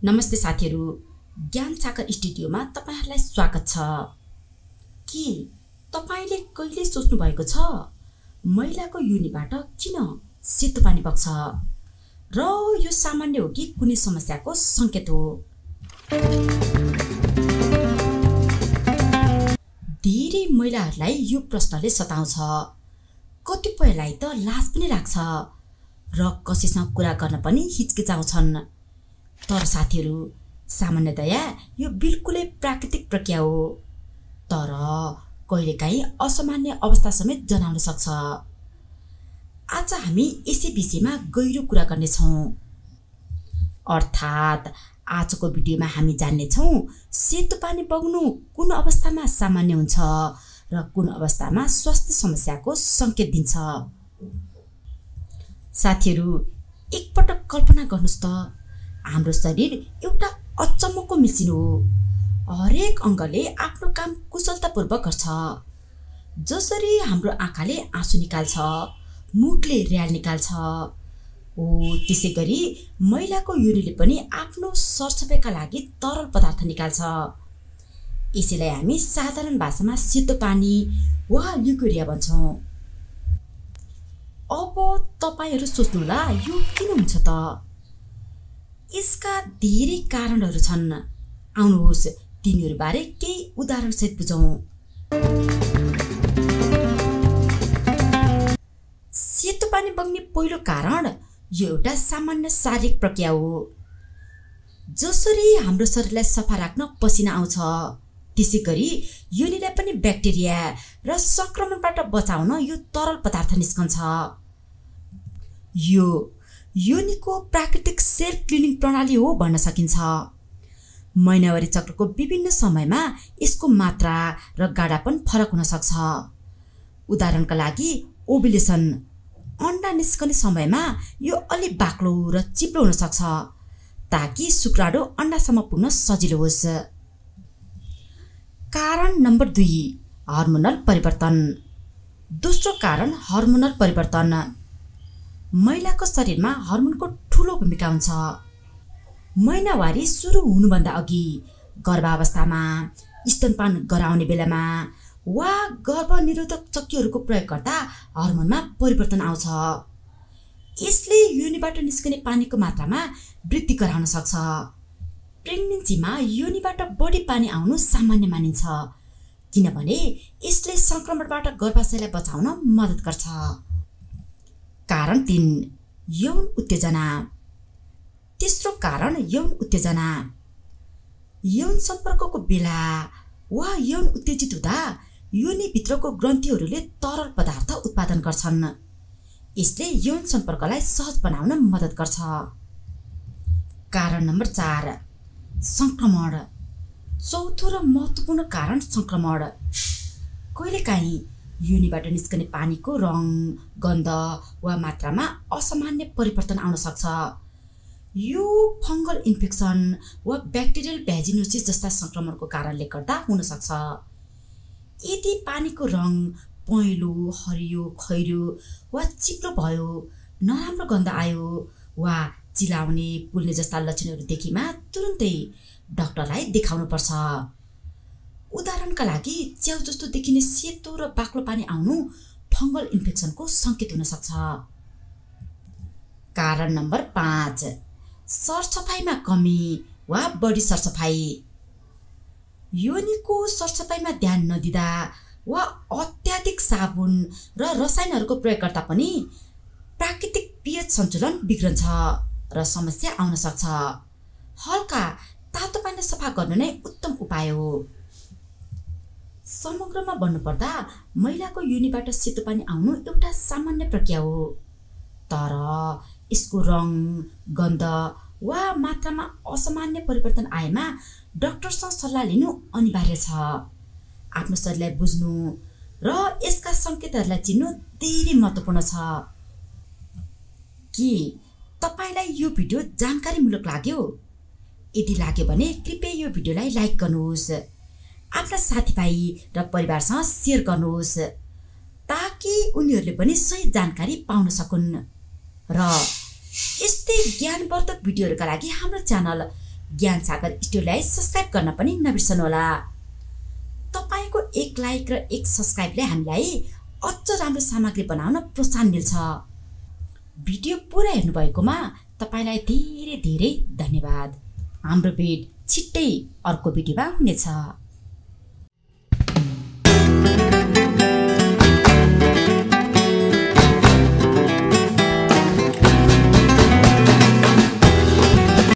नमस्ते साथीहरु, ज्ञान सागर स्टुडियोमा तपाईहरुलाई स्वागत छ। के तपाईले कहिले सोच्नु भएको छ महिलाको योनिबाट किन सेतो पानी बग्छ र यो सामान्य हो कि कुनै समस्याको संकेत हो? धेरै महिलाहरुलाई यो प्रश्नले सताउँछ। कतिपयलाई त लाज पनि लाग्छ र कसैसँग कुरा गर्न पनि हिचकिचाउँछन्। तर साथीहरु, सामान्यतया यो बिल्कुलै प्राकृतिक प्रक्रिया हो, तर कहिलेकाहीँ असामान्य अवस्था समेत जनाउन सक्छ। आज हामी यसै विषयमा गहिरो कुरा गर्नेछौं। अर्थात् आजको भिडियोमा हामी जान्नेछौं सेतो पानी बग्नु कुन अवस्थामा सामान्य हुन्छ र कुन अवस्थामा स्वास्थ्य समस्याको संकेत दिन्छ। साथीहरु, एकपटक कल्पना गर्नुस् त, हाम्रो शरीर एउटा अचम्मको मेसिन हो। हरेक अंगले आफ्नो काम कुशलतापूर्वक गर्छ। जसरी हाम्रो आँखाले आँसु निकाल्छ, मुखले र्याल निकाल्छ, त्यसैगरी महिलाको योनिले पनि आफ्नो सरसफाइका लागि तरल पदार्थ निकाल्छ। यसैलाई हामी साधारण भाषामा सेतो पानी वा ल्युकोरिया भन्छौं। अब तपाईहरु सोच्नुला यो किन हुन्छ त? यसका धेरै कारणहरू छन्। आउनुहोस् तिनीहरू बारे केही उदाहरण सहित बुझौं। सेतो पानी बग्ने पहिलो कारण यो एउटा सामान्य शारीरिक प्रक्रिया हो। जसरी हाम्रो शरीरलाई सफा राख्न पसिना आउँछ, त्यसैगरी योनिलाई पनि ब्याक्टेरिया र संक्रमणबाट बचाउन यो तरल पदार्थ निस्कन्छ। यो योनिको प्राकृतिक सेल्फ क्लिनिङ प्रणाली हो भन्न सकिन्छ। महिनावारी चक्रको विभिन्न समयमा यसको मात्रा र गाढापन फरक हुन सक्छ। उदाहरणका लागि ओभुलेसन, अन्डा निस्कने समयमा यो अलि बाक्लो र चिप्लो हुन सक्छ ताकि शुक्राणु अन्डासम्म पुग्न सजिलो होस्। कारण नम्बर 2, हार्मोनल परिवर्तन। दोस्रो कारण हार्मोनल परिवर्तन। महिलाको शरीरमा हार्मोनको ठूलो भूमिका हुन्छ। महिनावारी सुरु हुनुभन्दा अघि, गर्भावस्थामा, स्तनपान गराउने बेलामा वा गर्भनिरोधक चक्कीहरूको प्रयोग गर्दा हार्मोनमा परिवर्तन आउँछ। यसले योनिबाट निस्कने पानीको मात्रामा वृद्धि गराउन सक्छ। प्रेग्नेन्सीमा योनिबाट बढी पानी आउनु सामान्य मानिन्छ किनभने यसले संक्रमणबाट गर्भाशयलाई बचाउन मद्दत गर्छ। कारण 3, यौन उत्तेजना। तेस्रो कारण यौन उत्तेजना। यौन सम्पर्कको बेला वा यौन उत्तेजित हुँदा योनिभित्रको ग्रन्थीहरूले तरल पदार्थ उत्पादन गर्छन्। यसले यौन सम्पर्कलाई सहज बनाउन मद्दत गर्छ। कारण नम्बर 4, संक्रमण। चौथो र महत्त्वपूर्ण कारण संक्रमण। कहिलेकाहीँ योनिबाट निस्कने पानीको रङ, गन्ध वा मात्रामा असामान्य परिवर्तन आउन सक्छ। यो फंगल इन्फेक्सन वा ब्याक्टेरियल भ्याजिनोसिस जस्ता संक्रमणको कारणले गर्दा हुन सक्छ। यदि पानीको रङ पहेँलो, हरियो, खैरो वा चिप्लो भयो, नराम्रो गन्ध आयो वा चिलाउने, पोल्ने जस्ता लक्षणहरू देखिमा तुरुन्तै डाक्टरलाई देखाउनुपर्छ। उदाहरणका लागि च्याउ जस्तो देखिने सेतो र बाक्लो पानी आउनु फंगल इन्फेक्सनको संकेत हुन सक्छ। कारण नम्बर 5, सरसफाइमा कमी वा बढी सरसफाइ। योनिको सरसफाइमा ध्यान नदिँदा वा अत्याधिक साबुन र रसायनहरूको प्रयोग गर्दा पनि प्राकृतिक पीएच सन्तुलन बिग्रन्छ र समस्या आउन सक्छ। हल्का तातो पानी सफा गर्नु नै उत्तम उपाय हो। समग्रमा भन्नुपर्दा महिलाको योनिबाट सेतो पानी आउनु एउटा सामान्य प्रक्रिया हो, तर यसको रङ, गन्ध वा मात्रामा असामान्य परिवर्तन आएमा डाक्टरसँग सल्लाह लिनु अनिवार्य छ। आफ्नो शरीरलाई बुझ्नु र यसका संकेतहरूलाई चिन्नु धेरै महत्त्वपूर्ण छ। के तपाईलाई यो भिडियो जानकारीमूलक लाग्यो? यदि लाग्यो भने कृपया यो भिडियोलाई लाइक गर्नुहोस्, आफ्ना साथीभाइ र परिवारसँग शेयर गर्नुहोस् ताकि उनीहरूले पनि सही जानकारी पाउन सकुन्। र यस्तै ज्ञानवर्धक भिडियोहरूका लागि हाम्रो च्यानल ज्ञान सागर स्टुडियोलाई सब्स्क्राइब गर्न पनि नबिर्सनुहोला। तपाईको एक लाइक र एक सब्स्क्राइबले हामीलाई अझ राम्रो सामग्री बनाउन प्रोत्साहन मिल्छ। भिडियो पुरा हेर्नुभएकोमा तपाईलाई धेरै धेरै धन्यवाद। हाम्रो भेट छिट्टै अर्को भिडियोमा हुनेछ।